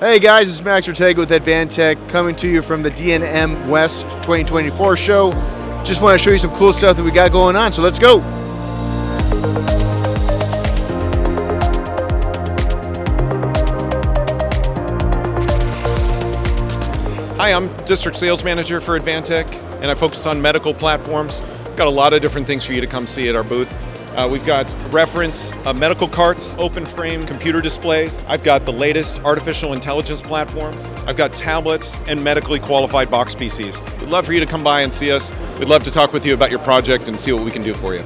Hey guys, it's Max Ortega with Advantech coming to you from the D&M West 2024 show. Just want to show you some cool stuff that we got going on, so let's go. Hi, I'm District Sales Manager for Advantech, and I focus on medical platforms. Got a lot of different things for you to come see at our booth. We've got reference medical carts, open frame computer displays. I've got the latest artificial intelligence platforms. I've got tablets and medically qualified box PCs. We'd love for you to come by and see us. We'd love to talk with you about your project and see what we can do for you.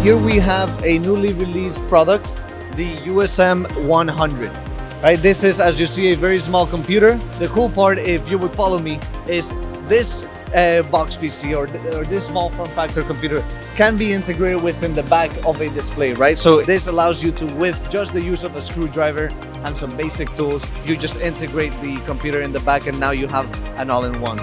Here we have a newly released product, the USM 100. Right, this is, as you see, a very small computer. The cool part, if you would follow me, is this box PC or this small form factor computer can be integrated within the back of a display, right? So this allows you to, with just the use of a screwdriver and some basic tools, you just integrate the computer in the back and now you have an all-in-one.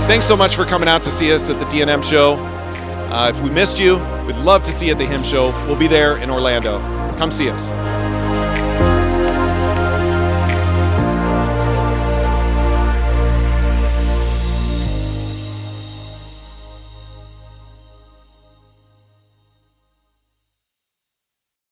Thanks so much for coming out to see us at the D&M show. If we missed you, we'd love to see you at the HIM show. We'll be there in Orlando. Come see us.